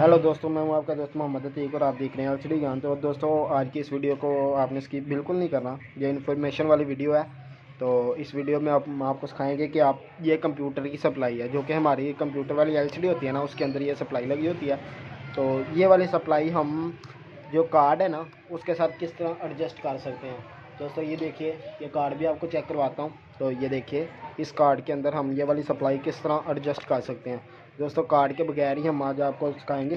Hello दोस्तों, मैं हूं आपका दोस्त मोहम्मद अतीक और आप देख रहे हैं एलसीडी ज्ञान। तो दोस्तों, आज की इस वीडियो को आपने स्किप बिल्कुल नहीं करना। ये इन्फॉर्मेशन वाली वीडियो है। तो इस वीडियो में हम आपको सिखाएंगे कि आप ये कंप्यूटर की सप्लाई है, जो कि हमारी कंप्यूटर वाली एलसीडी होती है ना, उसके अंदर ये सप्लाई लगी होती है। तो ये वाली सप्लाई हम जो कार्ड है ना, उसके साथ किस तरह एडजस्ट कर सकते हैं। दोस्तों ये देखिए, ये कार्ड भी आपको चेक करवाता हूँ। तो ये देखिए, इस कार्ड के अंदर हम ये वाली सप्लाई किस तरह एडजस्ट कर सकते हैं। दोस्तों, कार्ड के बगैर ही हम आज आपको सिखाएंगे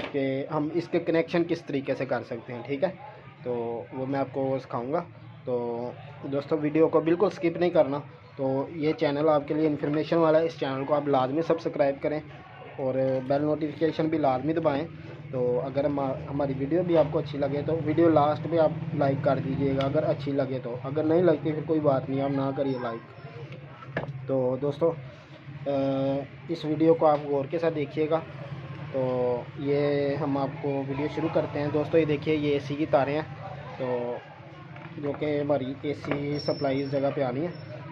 कि हम इसके कनेक्शन किस तरीके से कर सकते हैं। ठीक है, तो वो मैं आपको सिखाऊंगा। तो दोस्तों, वीडियो को बिल्कुल स्किप नहीं करना। तो ये चैनल आपके लिए इन्फॉर्मेशन वाला है, इस चैनल को आप लाजमी सब्सक्राइब करें और बेल नोटिफिकेशन भी लाजमी दबाएं। तो अगर हमारी वीडियो भी आपको अच्छी लगे तो वीडियो लास्ट में आप लाइक कर दीजिएगा, अगर अच्छी लगे तो। अगर नहीं लगती फिर कोई बात नहीं, आप ना करिए लाइक। तो दोस्तों, इस वीडियो को आप गौर के साथ देखिएगा। तो ये हम आपको वीडियो शुरू करते हैं। दोस्तों ये देखिए, ये एसी की तारें हैं, तो जो कि हमारी एसी सप्लाई इस जगह पे आनी है।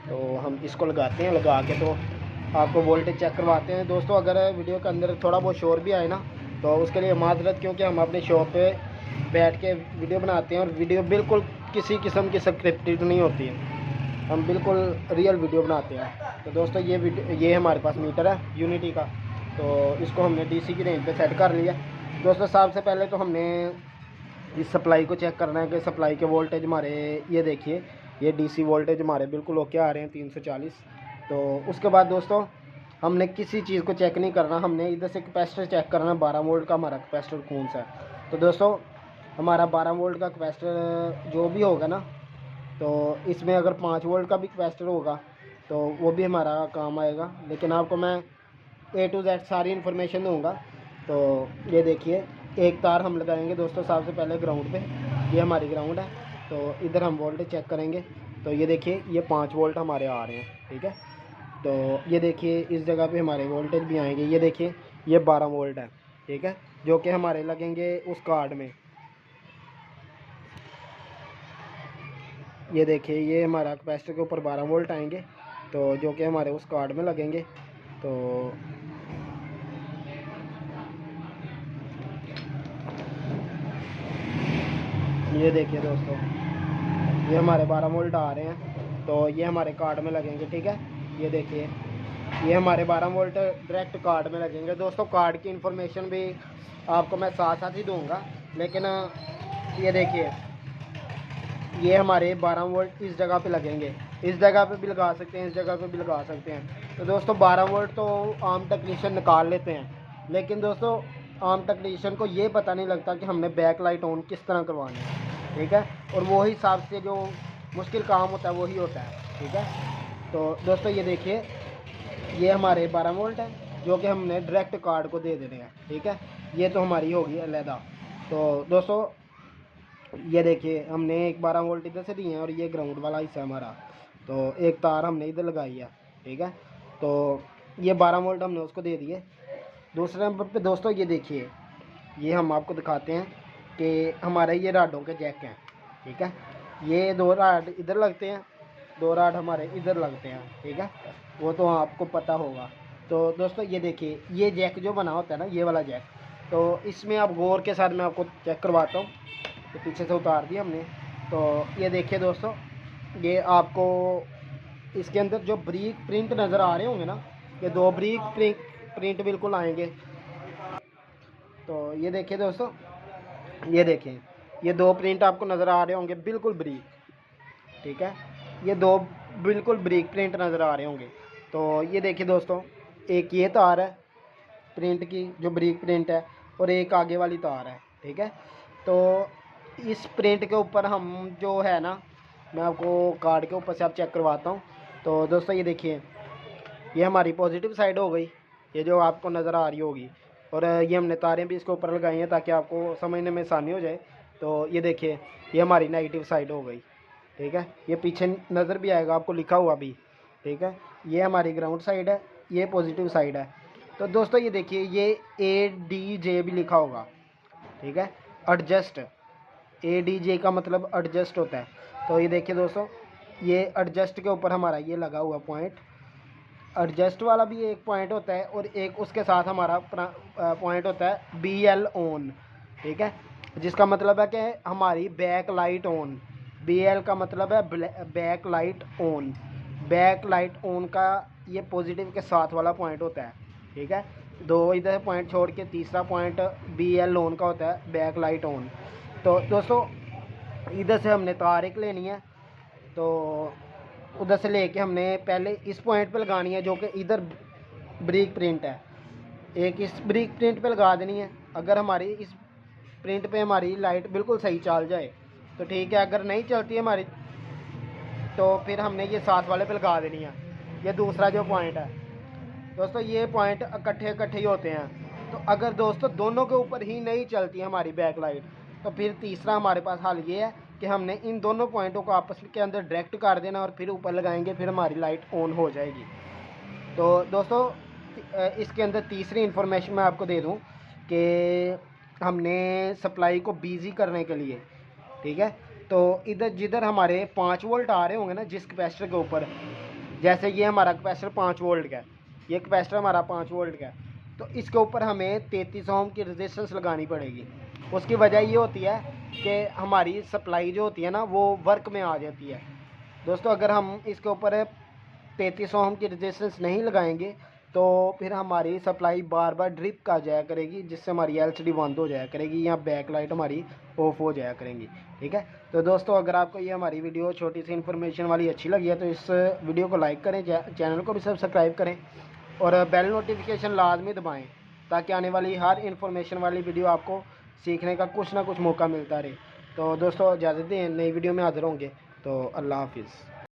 तो हम इसको लगाते हैं, लगा के तो आपको वोल्टेज चेक करवाते हैं। दोस्तों, अगर वीडियो के अंदर थोड़ा बहुत शोर भी आए ना, तो उसके लिए माजरत, क्योंकि हम अपने शॉप पे बैठ के वीडियो बनाते हैं और वीडियो बिल्कुल किसी किस्म की स्क्रिप्टेड नहीं होती है, हम बिल्कुल रियल वीडियो बनाते हैं। तो दोस्तों, ये हमारे पास मीटर है यूनिटी का। तो इसको हमने डीसी की रेंज पे सेट कर लिया। दोस्तों, सबसे पहले तो हमने इस सप्लाई को चेक करना है कि सप्लाई के वोल्टेज हमारे, ये देखिए, ये डीसी वोल्टेज हमारे बिल्कुल ओके आ रहे हैं 340। तो उसके बाद दोस्तों, हमने किसी चीज़ को चेक नहीं करना, हमने इधर से कैपेसिटर चेक करना है। 12 वोल्ट का हमारा कैपेसिटर कौन सा है। तो दोस्तों, हमारा 12 वोल्ट का कैपेसिटर जो भी होगा ना, तो इसमें अगर 5 वोल्ट का भी कैपेसिटर होगा तो वो भी हमारा काम आएगा। लेकिन आपको मैं A to Z सारी इन्फॉर्मेशन दूंगा। तो ये देखिए, एक तार हम लगाएंगे दोस्तों सबसे पहले ग्राउंड पे। ये हमारी ग्राउंड है। तो इधर हम वोल्टेज चेक करेंगे। तो ये देखिए, ये 5 वोल्ट हमारे आ रहे हैं। ठीक है, तो ये देखिए, इस जगह पे हमारे वोल्टेज भी आएंगे। ये देखिए, ये 12 वोल्ट है। ठीक है, जो कि हमारे लगेंगे उस कार्ड में। ये देखिए, ये हमारा कैपेसिटर के ऊपर 12 वोल्ट आएंगे, तो जो कि हमारे उस कार्ड में लगेंगे। तो ये देखिए दोस्तों, ये हमारे 12 वोल्ट आ रहे हैं, तो ये हमारे कार्ड में लगेंगे। ठीक है, ये देखिए, ये हमारे 12 वोल्ट डायरेक्ट कार्ड में लगेंगे। दोस्तों, कार्ड की इन्फॉर्मेशन भी आपको मैं साथ साथ ही दूंगा, लेकिन ये देखिए, ये हमारे 12 वोल्ट इस जगह पे लगेंगे। इस जगह पे भी लगा सकते हैं, इस जगह पे भी लगा सकते हैं। तो दोस्तों, 12 वोल्ट तो आम टेक्नीशियन निकाल लेते हैं, लेकिन दोस्तों आम टेक्नीशियन को ये पता नहीं लगता कि हमने बैक लाइट ऑन किस तरह करवानी है। ठीक है, और वो हिसाब से जो मुश्किल काम होता है वही होता है। ठीक है, तो दोस्तों ये देखिए, ये हमारे 12 वोल्ट है, जो कि हमने डायरेक्ट कार्ड को दे देने हैं। ठीक है, ये तो हमारी होगी अलहदा। तो दोस्तों, ये देखिए, हमने एक 12 वोल्ट इधर से दिए हैं और ये ग्राउंड वाला हिस्सा हमारा। तो एक तार हमने इधर लगाई है। ठीक है, तो ये 12 वोल्ट हमने उसको दे दिए। दूसरे नंबर पे दोस्तों, ये देखिए, ये हम आपको दिखाते हैं कि हमारे ये राडों के जैक हैं। ठीक है, ये 2 राड इधर लगते हैं, 2 राड हमारे इधर लगते हैं। ठीक है, वो तो आपको पता होगा। तो दोस्तों ये देखिए, ये जैक जो बना होता है ना, ये वाला जैक, तो इसमें आप गौर के साथ मैं आपको चेक करवाता हूँ। तो पीछे से उतार दिया हमने। तो ये देखिए दोस्तों, ये आपको इसके अंदर जो ब्रीक प्रिंट नज़र आ रहे होंगे ना, ये 2 ब्रीक प्रिंट बिल्कुल आएंगे। तो ये देखिए दोस्तों, ये देखें, ये 2 प्रिंट आपको नज़र आ रहे होंगे बिल्कुल ब्रीक। ठीक है, ये 2 बिल्कुल ब्रीक प्रिंट नज़र आ रहे होंगे। तो ये देखिए दोस्तों, एक ये तार है प्रिंट की जो ब्रीक प्रिंट है, और एक आगे वाली तार है। ठीक है, तो इस प्रिंट के ऊपर हम जो है ना, मैं आपको कार्ड के ऊपर से आप चेक करवाता हूँ। तो दोस्तों ये देखिए, ये हमारी पॉजिटिव साइड हो गई, ये जो आपको नज़र आ रही होगी। और ये हमने तारें भी इसके ऊपर लगाई हैं ताकि आपको समझने में आसानी हो जाए। तो ये देखिए, ये हमारी नेगेटिव साइड हो गई। ठीक है, ये पीछे नज़र भी आएगा आपको लिखा हुआ भी। ठीक है, ये हमारी ग्राउंड साइड है, ये पॉजिटिव साइड है। तो दोस्तों ये देखिए, ये ADJ भी लिखा होगा। ठीक है, एडजस्ट, ADJ का मतलब एडजस्ट होता है। तो ये देखिए दोस्तों, ये एडजस्ट के ऊपर हमारा ये लगा हुआ पॉइंट, एडजस्ट वाला भी एक पॉइंट होता है और एक उसके साथ हमारा पॉइंट होता है BL ऑन, ठीक है, जिसका मतलब है कि हमारी बैक लाइट ऑन। BL का मतलब है back light on. Back light on का ये पॉजिटिव के साथ वाला पॉइंट होता है, ठीक है। दो इधर पॉइंट छोड़ के तीसरा पॉइंट BL ऑन का होता है, बैक लाइट ऑन। तो दोस्तों इधर से हमने तार एक लेनी है, तो उधर से लेके हमने पहले इस पॉइंट पे लगानी है जो कि इधर ब्रिक प्रिंट है। एक इस ब्रिक प्रिंट पे लगा देनी है। अगर हमारी इस प्रिंट पे हमारी लाइट बिल्कुल सही चल जाए तो ठीक है, अगर नहीं चलती है हमारी तो फिर हमने ये साथ वाले पे लगा देनी है। ये दूसरा जो पॉइंट है दोस्तों, ये पॉइंट इकट्ठे इकट्ठे ही होते हैं। तो अगर दोस्तों दोनों के ऊपर ही नहीं चलती है हमारी बैक लाइट, तो फिर तीसरा हमारे पास हल ये है कि हमने इन दोनों पॉइंटों को आपस के अंदर डायरेक्ट कर देना और फिर ऊपर लगाएंगे, फिर हमारी लाइट ऑन हो जाएगी। तो दोस्तों इसके अंदर तीसरी इन्फॉर्मेशन मैं आपको दे दूं कि हमने सप्लाई को बिजी करने के लिए, ठीक है, तो इधर जिधर हमारे 5 वोल्ट आ रहे होंगे ना जिस कैपेसिटर के ऊपर, जैसे ये हमारा कैपेसिटर 5 वोल्ट का है, ये कैपेसिटर हमारा 5 वोल्ट का है, तो इसके ऊपर हमें 33 ओम की रेजिस्टेंस लगानी पड़ेगी। उसकी वजह ये होती है कि हमारी सप्लाई जो होती है ना वो वर्क में आ जाती है। दोस्तों अगर हम इसके ऊपर 33 ओम की रेजिस्टेंस नहीं लगाएंगे तो फिर हमारी सप्लाई बार बार ड्रिप कर जाया करेगी, जिससे हमारी LCD बंद हो जाया करेगी या बैक लाइट हमारी ऑफ हो जाया करेंगी, ठीक है। तो दोस्तों अगर आपको ये हमारी वीडियो छोटी सी इन्फॉर्मेशन वाली अच्छी लगी है तो इस वीडियो को लाइक करें, चैनल को भी सब्सक्राइब करें और बेल नोटिफिकेशन लाजमी दबाएँ ताकि आने वाली हर इन्फॉर्मेशन वाली वीडियो आपको सीखने का कुछ ना कुछ मौका मिलता रहे। तो दोस्तों इजाज़त दें, नई वीडियो में हाजिर होंगे। तो अल्लाह हाफिज़।